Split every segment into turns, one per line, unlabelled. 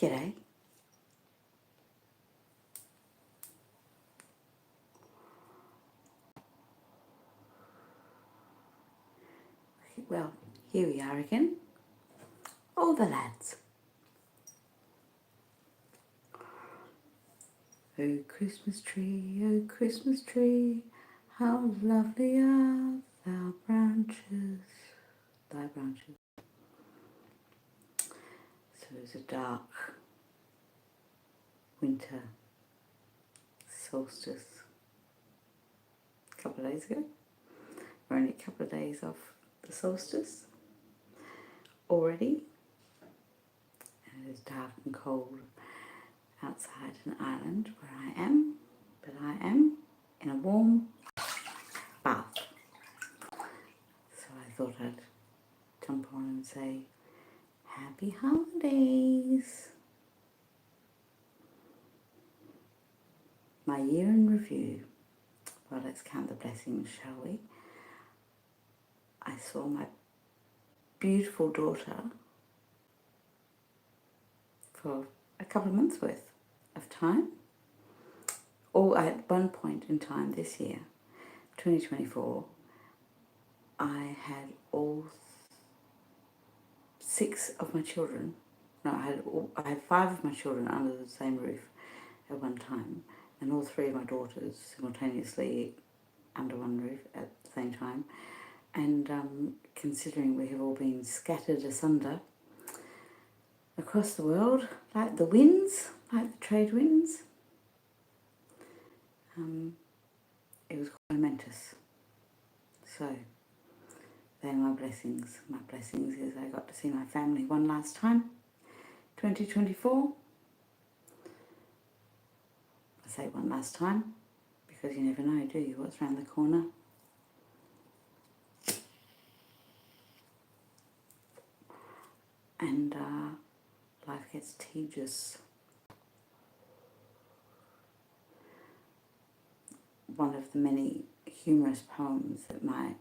G'day. Well, here we are again. All the lads. Oh Christmas tree, how lovely are thy branches. So it's a dark winter solstice a couple of days ago. We're only a couple of days off the solstice already. And it is dark and cold outside in Ireland where I am, but I am in a warm bath. So I thought I'd jump on and say happy holidays. My year in review. Well, let's count the blessings, shall we? I saw my beautiful daughter for a couple of months worth of time. Or at one point in time this year, 2024, I had all 6 of my children. No, I had 5 of my children under the same roof at one time, and all 3 of my daughters simultaneously under one roof at the same time. And considering we have all been scattered asunder across the world, like the winds, like the trade winds, it was quite momentous. So, they're my blessings. My blessings is I got to see my family one last time, 2024. I say one last time, because you never know, do you, what's around the corner. And life gets tedious. One of the many humorous poems that my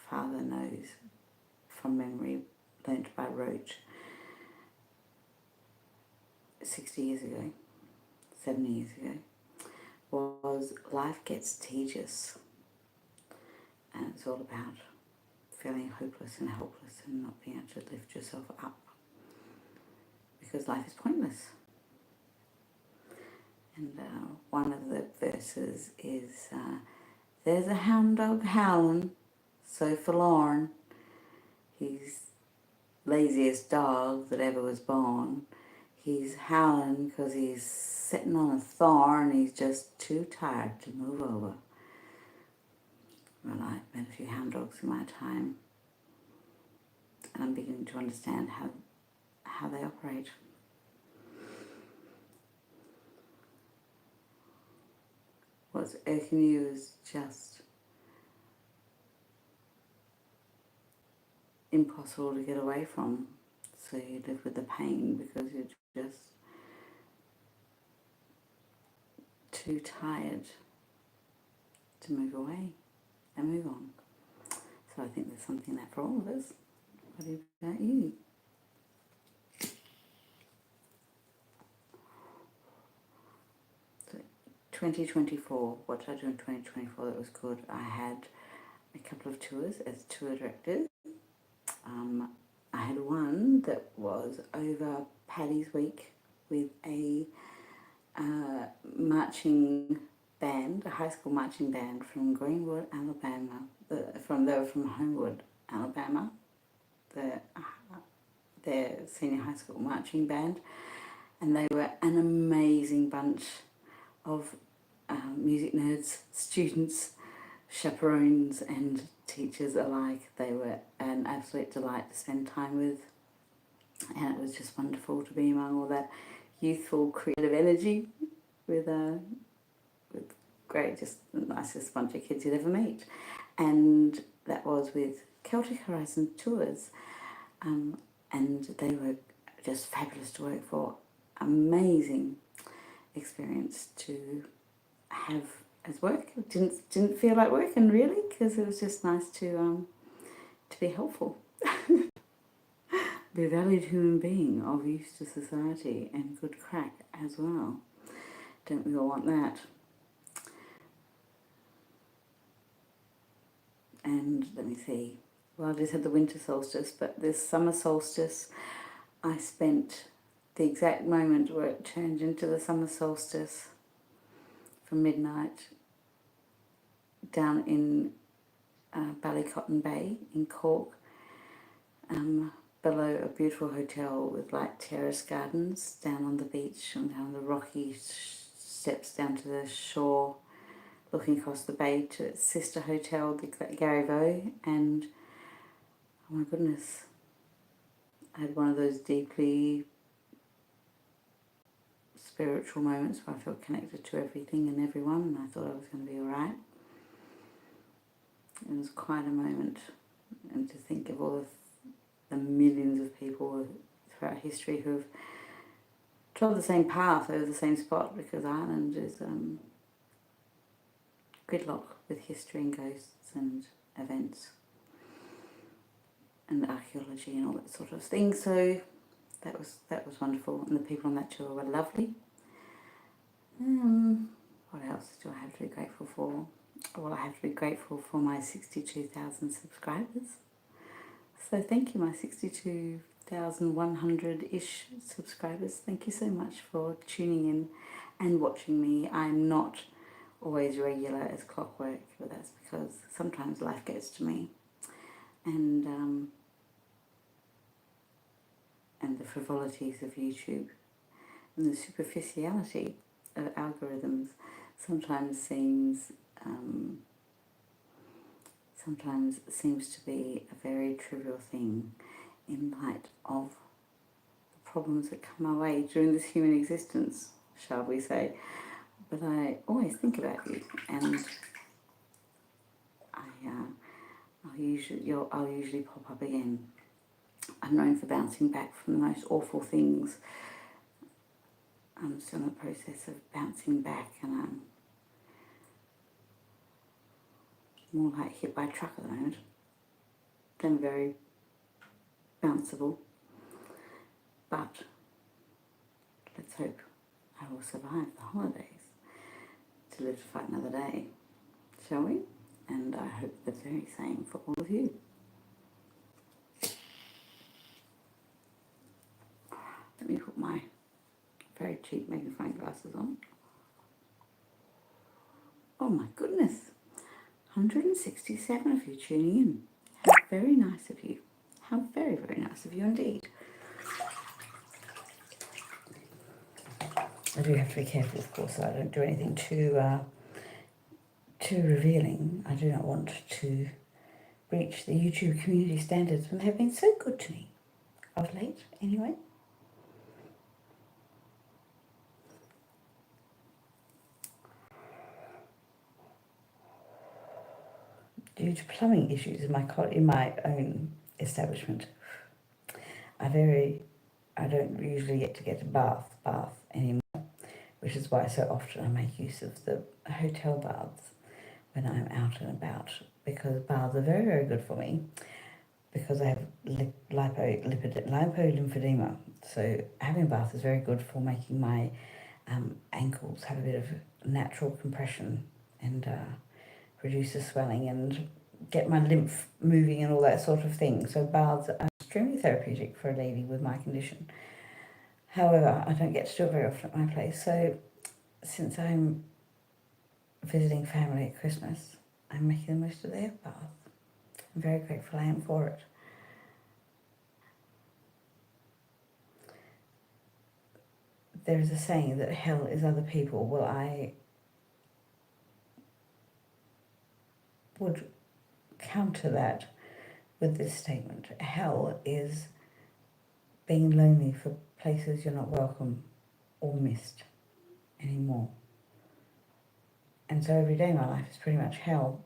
father knows from memory, learnt by rote 60 years ago, 70 years ago, was life gets tedious. And it's all about feeling hopeless and helpless and not being able to lift yourself up, because life is pointless. And one of the verses is, there's a hound dog howling, so forlorn. He's laziest dog that ever was born. He's howling because he's sitting on a thorn. He's just too tired to move over. Well, I've met a few hound dogs in my time, and I'm beginning to understand how they operate. What's irking you is just impossible to get away from. So you live with the pain because you're just too tired to move away and move on. So I think there's something there for all of us. What about you? So 2024, what did I do in 2024 that was good? I had a couple of tours as tour director. I had one that was over Paddy's Week with a marching band, a high school marching band from Greenwood, Alabama. They were from Homewood, Alabama. Their senior high school marching band, and they were an amazing bunch of music nerds, students, chaperones and teachers alike. They were an absolute delight to spend time with, and it was just wonderful to be among all that youthful, creative energy with great, just the nicest bunch of kids you'd ever meet. And that was with Celtic Horizon Tours, and they were just fabulous to work for. Amazing experience to have as work. It didn't feel like working really, because it was just nice to be helpful. be a valued human being of use to society and good crack as well. Don't we all want that? And let me see. Well, I just had the winter solstice, but this summer solstice, I spent the exact moment where it turned into the summer solstice from midnight down in Ballycotton Bay in Cork, below a beautiful hotel with like terrace gardens down on the beach and down the rocky steps down to the shore, looking across the bay to its sister hotel, the Garrivo, and oh my goodness, I had one of those deeply spiritual moments where I felt connected to everything and everyone, and I thought I was going to be alright. It was quite a moment, and to think of all the millions of people throughout history who have trod the same path over the same spot, because Ireland is gridlock with history and ghosts and events and archaeology and all that sort of thing. So that was wonderful, and the people on that tour were lovely. What else do I have to be grateful for? Well, I have to be grateful for my 62,000 subscribers. So thank you, my 62,100-ish subscribers. Thank you so much for tuning in and watching me. I'm not always regular as clockwork, but that's because sometimes life gets to me. And the frivolities of YouTube and the superficiality of algorithms sometimes seems to be a very trivial thing in light of the problems that come our way during this human existence, shall we say. But I always think about you, and I'll usually pop up again. I'm known for bouncing back from the most awful things. I'm still in the process of bouncing back, and I'm more like hit by a truck at the moment than very bounceable. But let's hope I will survive the holidays to live to fight another day, shall we? And I hope the very same for all of you. Let me put my very cheap magnifying glasses on. Oh my goodness, 167 of you tuning in. How very nice of you. How very, very nice of you indeed. I do have to be careful, of course, that I don't do anything too revealing. I do not want to breach the YouTube community standards when they have been so good to me of late, anyway. Due to plumbing issues in my own establishment, I don't usually get a bath anymore, which is why so often I make use of the hotel baths when I'm out and about, because baths are very, very good for me, because I have lipolymphedema. So having a bath is very good for making my ankles have a bit of natural compression and reduce the swelling and get my lymph moving and all that sort of thing. So baths are extremely therapeutic for a lady with my condition. However, I don't get to do it very often at my place. So since I'm visiting family at Christmas, I'm making the most of their bath. I'm very grateful I am for it. There is a saying that hell is other people. Well, I would counter that with this statement. Hell is being lonely for places you're not welcome or missed anymore. And so every day my life is pretty much hell.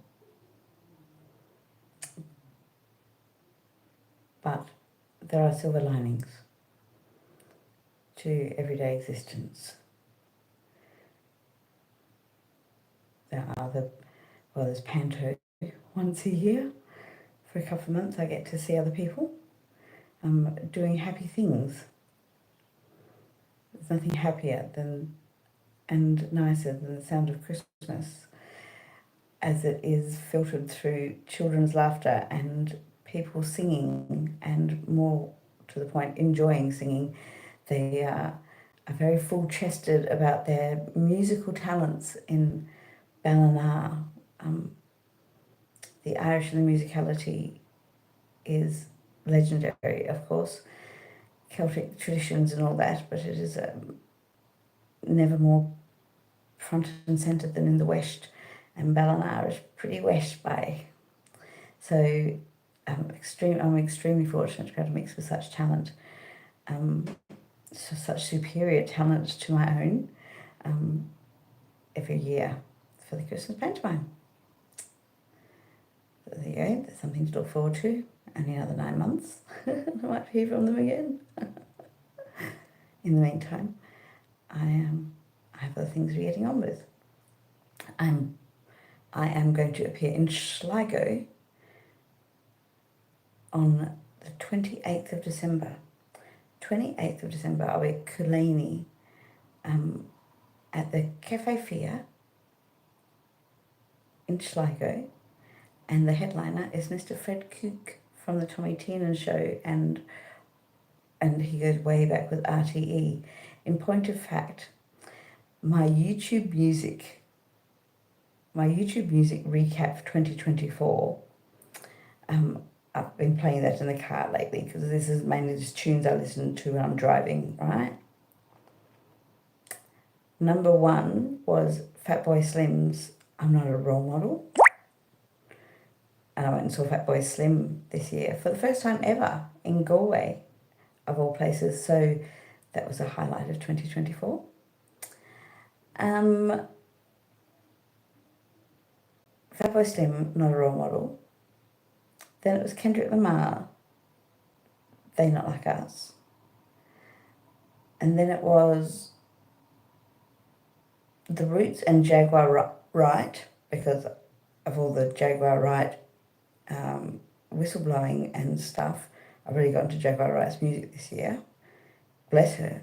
But there are silver linings to everyday existence. There's Panto once a year. For a couple of months I get to see other people. doing happy things. There's nothing happier than and nicer than the sound of Christmas, as it is filtered through children's laughter and people singing, and more to the point, enjoying singing. They are very full-chested about their musical talents in Ballina. The Irish and the musicality is legendary, of course, Celtic traditions and all that, but it is never more front and centre than in the West, and Ballina is pretty West by. So I'm extremely fortunate to be able to mix with such talent, such superior talent to my own, every year for the Christmas pantomime. So there you go, there's something to look forward to. Only another 9 months. I might hear from them again. In the meantime, I have other things we're getting on with. I am going to appear in Sligo on the 28th of December. 28th of December, I'll be at Killarney at the Cafe Fear in Sligo, and the headliner is Mr. Fred Cook from the Tommy Tiernan Show, and he goes way back with RTE. In point of fact, my YouTube music recap for 2024, I've been playing that in the car lately because this is mainly just tunes I listen to when I'm driving, right? Number 1 was Fatboy Slim's I'm Not a Role Model. And I went and saw Fatboy Slim this year for the first time ever in Galway, of all places. So that was a highlight of 2024. Fatboy Slim, Not a Role Model. Then it was Kendrick Lamar, They Not Like Us. And then it was The Roots and Jaguar Wright, because of all the Jaguar Wright whistleblowing and stuff. I've really got into Jaguar Wright's music this year. Bless her.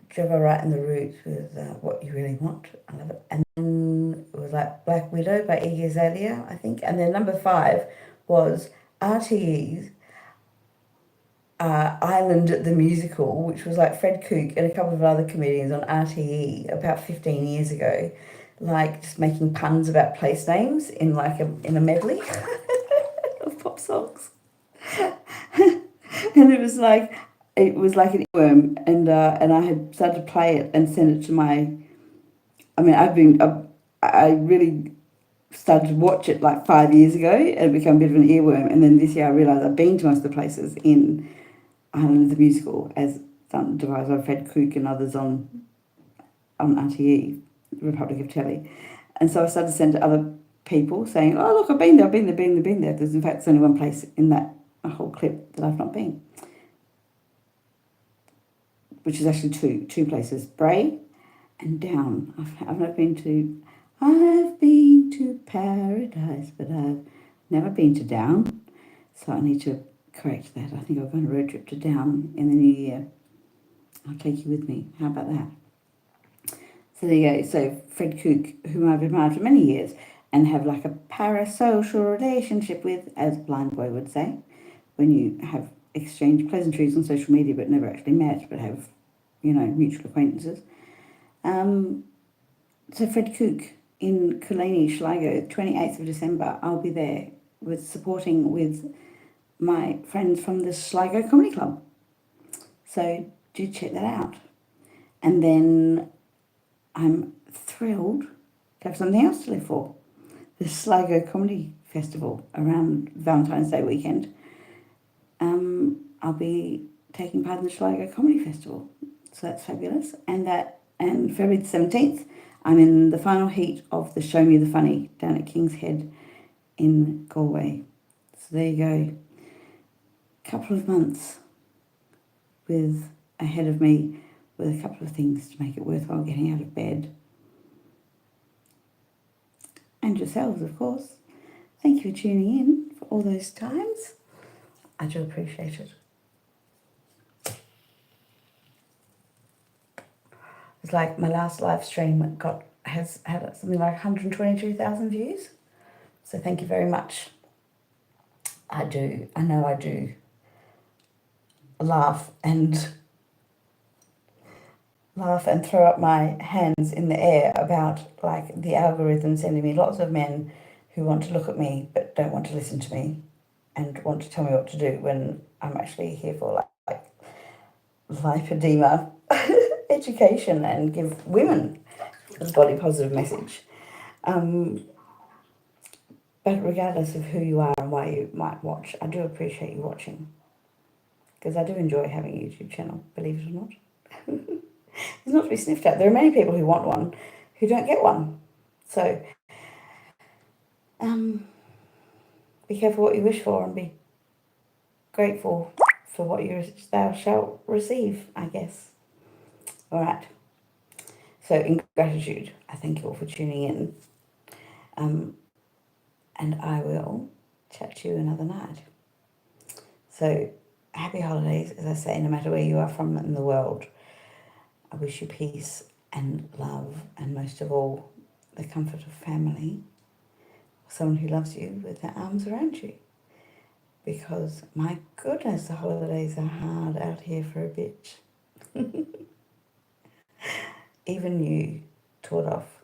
Jaguar Wright and The Roots with What You Really Want. I love it. And then it was like Black Widow by Iggy Azalea, I think. And then number 5 was RTE's Island the Musical, which was like Fred Cook and a couple of other comedians on RTE about 15 years ago, like just making puns about place names in like in a medley of pop songs. And it was like an earworm, and I had started to play it and send it to my. I mean, I really started to watch it like 5 years ago, and it became a bit of an earworm. And then this year I realised I've been to most of the places in Island the Musical, as done devised by Fred Cook and others on RTE, Republic of Telly. And so I started to send to other people saying, oh, look, I've been there. There's in fact only one place in that whole clip that I've not been, which is actually two places, Bray and Down. I've not been to, I've been to Paradise, but I've never been to Down. So I need to correct that. I think I'll go on a road trip to Down in the new year. I'll take you with me. How about that? So there you go. So Fred Cook, whom I've admired for many years and have like a parasocial relationship with, as Blind Boy would say, when you have exchanged pleasantries on social media but never actually met, but have, mutual acquaintances. So Fred Cook in Killarney, Sligo, 28th of December, I'll be there supporting with my friends from the Sligo Comedy Club. So do check that out. And then I'm thrilled to have something else to live for. The Sligo Comedy Festival around Valentine's Day weekend. I'll be taking part in the Sligo Comedy Festival. So that's fabulous. And February the 17th, I'm in the final heat of the Show Me the Funny down at King's Head in Galway. So there you go. Couple of months ahead of me with a couple of things to make it worthwhile getting out of bed. And yourselves, of course. Thank you for tuning in for all those times. I do appreciate it. It's like my last live stream has had something like 122,000 views. So thank you very much. I know I do laugh and throw up my hands in the air about like the algorithm sending me lots of men who want to look at me but don't want to listen to me and want to tell me what to do when I'm actually here for like lipedema education and give women a body positive message. But regardless of who you are and why you might watch, I do appreciate you watching. Because I do enjoy having a YouTube channel, believe it or not. It's not to be sniffed at. There are many people who want one who don't get one. So, be careful what you wish for and be grateful for what thou shalt receive, I guess. All right. So, in gratitude, I thank you all for tuning in. And I will chat to you another night. So, happy holidays, as I say, no matter where you are from in the world. I wish you peace and love, and most of all, the comfort of family. Someone who loves you with their arms around you. Because, my goodness, the holidays are hard out here for a bitch. Even you taught off